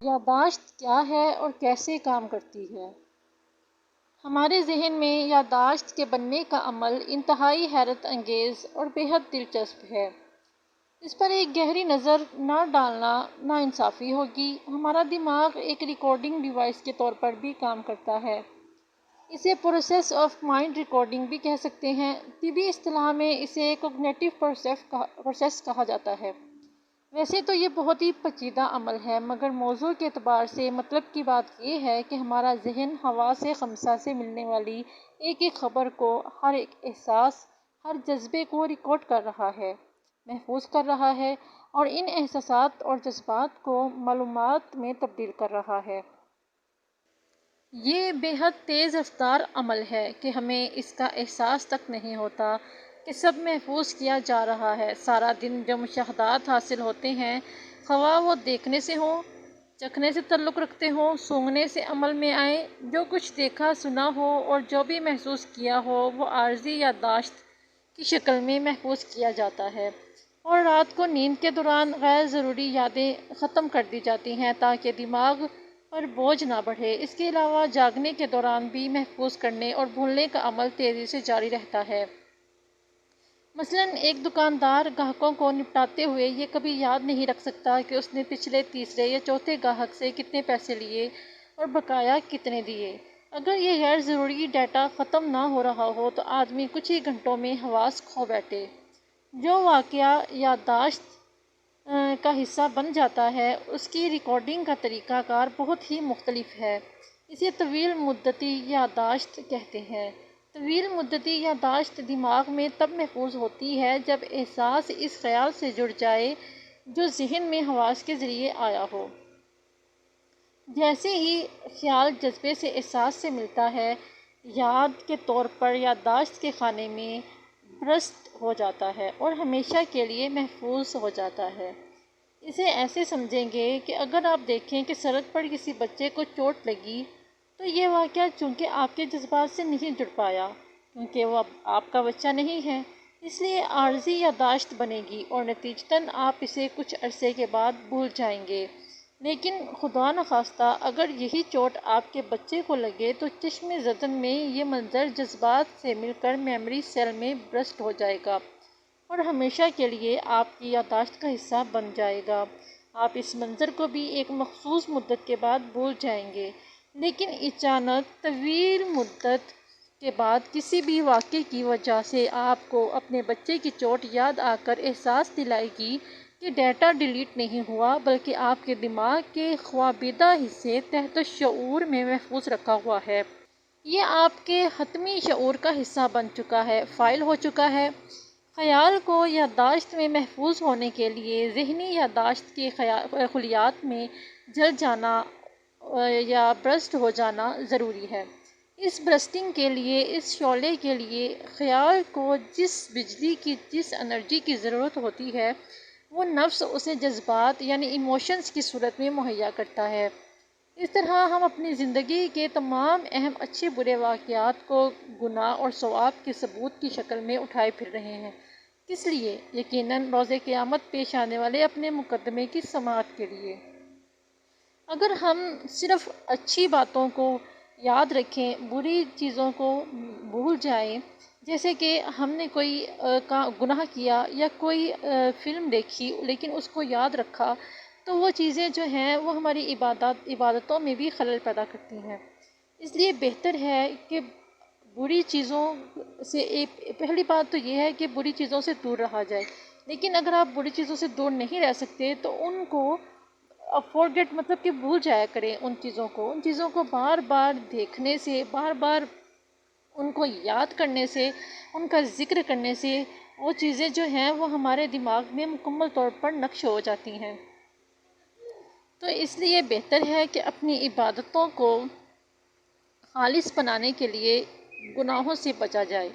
یادداشت کیا ہے اور کیسے کام کرتی ہے؟ ہمارے ذہن میں یادداشت کے بننے کا عمل انتہائی حیرت انگیز اور بے حد دلچسپ ہے۔ اس پر ایک گہری نظر نہ ڈالنا ناانصافی ہوگی۔ ہمارا دماغ ایک ریکارڈنگ ڈیوائس کے طور پر بھی کام کرتا ہے۔ اسے پروسیس آف مائنڈ ریکارڈنگ بھی کہہ سکتے ہیں۔ طبی اصطلاح میں اسے کوگنیٹو پروسیس کہا جاتا ہے۔ ویسے تو یہ بہت ہی پیچیدہ عمل ہے، مگر موضوع کے اعتبار سے مطلب کی بات یہ ہے کہ ہمارا ذہن حواس خمسہ سے ملنے والی ایک ایک خبر کو، ہر ایک احساس، ہر جذبے کو ریکارڈ کر رہا ہے، محفوظ کر رہا ہے اور ان احساسات اور جذبات کو معلومات میں تبدیل کر رہا ہے۔ یہ بے حد تیز رفتار عمل ہے کہ ہمیں اس کا احساس تک نہیں ہوتا کہ سب محفوظ کیا جا رہا ہے۔ سارا دن جو مشاہدات حاصل ہوتے ہیں، خواہ وہ دیکھنے سے ہوں، چکھنے سے تعلق رکھتے ہوں، سونگھنے سے عمل میں آئیں، جو کچھ دیکھا سنا ہو اور جو بھی محسوس کیا ہو وہ عارضی یادداشت کی شکل میں محفوظ کیا جاتا ہے اور رات کو نیند کے دوران غیر ضروری یادیں ختم کر دی جاتی ہیں تاکہ دماغ پر بوجھ نہ بڑھے۔ اس کے علاوہ جاگنے کے دوران بھی محفوظ کرنے اور بھولنے کا عمل تیزی سے جاری رہتا ہے۔ مثلاً ایک دکاندار گاہکوں کو نپٹاتے ہوئے یہ کبھی یاد نہیں رکھ سکتا کہ اس نے پچھلے تیسرے یا چوتھے گاہک سے کتنے پیسے لیے اور بقایا کتنے دیے۔ اگر یہ غیر ضروری ڈیٹا ختم نہ ہو رہا ہو تو آدمی کچھ ہی گھنٹوں میں حواس کھو بیٹھے۔ جو واقعہ یادداشت کا حصہ بن جاتا ہے، اس کی ریکارڈنگ کا طریقہ کار بہت ہی مختلف ہے۔ اسے طویل مدتی یادداشت کہتے ہیں۔ طویل مدتی یادداشت دماغ میں تب محفوظ ہوتی ہے جب احساس اس خیال سے جڑ جائے جو ذہن میں حواس کے ذریعے آیا ہو۔ جیسے ہی خیال جذبے سے احساس سے ملتا ہے، یاد کے طور پر یادداشت کے خانے میں برسٹ ہو جاتا ہے اور ہمیشہ کے لیے محفوظ ہو جاتا ہے۔ اسے ایسے سمجھیں گے کہ اگر آپ دیکھیں کہ سڑک پر کسی بچے کو چوٹ لگی تو یہ واقعہ چونکہ آپ کے جذبات سے نہیں جڑ پایا، کیونکہ وہ آپ کا بچہ نہیں ہے، اس لیے عارضی یادداشت بنے گی اور نتیجتاً آپ اسے کچھ عرصے کے بعد بھول جائیں گے۔ لیکن خدا نخواستہ اگر یہی چوٹ آپ کے بچے کو لگے تو چشم زدن میں یہ منظر جذبات سے مل کر میموری سیل میں برسٹ ہو جائے گا اور ہمیشہ کے لیے آپ کی یادداشت کا حصہ بن جائے گا۔ آپ اس منظر کو بھی ایک مخصوص مدت کے بعد بھول جائیں گے، لیکن اچانک طویل مدت کے بعد کسی بھی واقعے کی وجہ سے آپ کو اپنے بچے کی چوٹ یاد آ کر احساس دلائے گی کہ ڈیٹا ڈیلیٹ نہیں ہوا بلکہ آپ کے دماغ کے خوابیدہ حصے تحت الشعور میں محفوظ رکھا ہوا ہے۔ یہ آپ کے حتمی شعور کا حصہ بن چکا ہے، فائل ہو چکا ہے۔ خیال کو یادداشت میں محفوظ ہونے کے لیے ذہنی یادداشت کے خلیات میں جل جانا یا برسٹ ہو جانا ضروری ہے۔ اس برسٹنگ کے لیے، اس شعلے کے لیے خیال کو جس بجلی کی، جس انرجی کی ضرورت ہوتی ہے وہ نفس اسے جذبات یعنی ایموشنز کی صورت میں مہیا کرتا ہے۔ اس طرح ہم اپنی زندگی کے تمام اہم اچھے برے واقعات کو گناہ اور ثواب کے ثبوت کی شکل میں اٹھائے پھر رہے ہیں۔ کس لیے؟ یقیناً روز قیامت پیش آنے والے اپنے مقدمے کی سماعت کے لیے۔ اگر ہم صرف اچھی باتوں کو یاد رکھیں، بری چیزوں کو بھول جائیں، جیسے کہ ہم نے کوئی گناہ کیا یا کوئی فلم دیکھی لیکن اس کو یاد رکھا، تو وہ چیزیں جو ہیں وہ ہماری عبادتوں میں بھی خلل پیدا کرتی ہیں۔ اس لیے بہتر ہے کہ بری چیزوں سے پہلی بات تو یہ ہے کہ بری چیزوں سے دور رہا جائے، لیکن اگر آپ بری چیزوں سے دور نہیں رہ سکتے تو ان کو فورگیٹ مطلب کہ بھول جایا کریں۔ ان چیزوں کو بار بار دیکھنے سے، بار بار ان کو یاد کرنے سے، ان کا ذکر کرنے سے وہ چیزیں جو ہیں وہ ہمارے دماغ میں مکمل طور پر نقش ہو جاتی ہیں۔ تو اس لیے بہتر ہے کہ اپنی عبادتوں کو خالص بنانے کے لیے گناہوں سے بچا جائے۔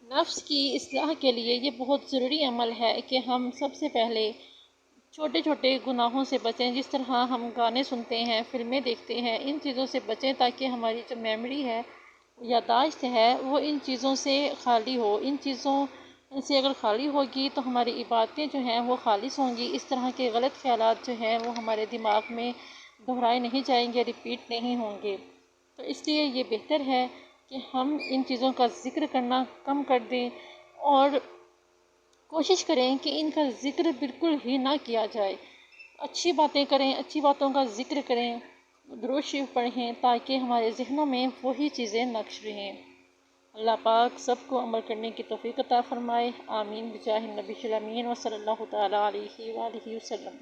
نفس کی اصلاح کے لیے یہ بہت ضروری عمل ہے کہ ہم سب سے پہلے چھوٹے چھوٹے گناہوں سے بچیں۔ جس طرح ہم گانے سنتے ہیں، فلمیں دیکھتے ہیں، ان چیزوں سے بچیں تاکہ ہماری جو میموری ہے، یادداشت ہے، وہ ان چیزوں سے خالی ہو، ان چیزوں ان سے اگر خالی ہوگی تو ہماری عبادتیں جو ہیں وہ خالص ہوں گی، اس طرح کے غلط خیالات جو ہیں وہ ہمارے دماغ میں دہرائے نہیں جائیں گے، ریپیٹ نہیں ہوں گے۔ تو اس لیے یہ بہتر ہے کہ ہم ان چیزوں کا ذکر کرنا کم کر دیں اور کوشش کریں کہ ان کا ذکر بالکل ہی نہ کیا جائے۔ اچھی باتیں کریں، اچھی باتوں کا ذکر کریں، درود شریف پڑھیں تاکہ ہمارے ذہنوں میں وہی چیزیں نقش رہیں۔ اللہ پاک سب کو عمل کرنے کی توفیق عطا فرمائے، آمین بجاہ النبی الامین وصلی اللہ تعالیٰ علیہ وآلہ وسلم۔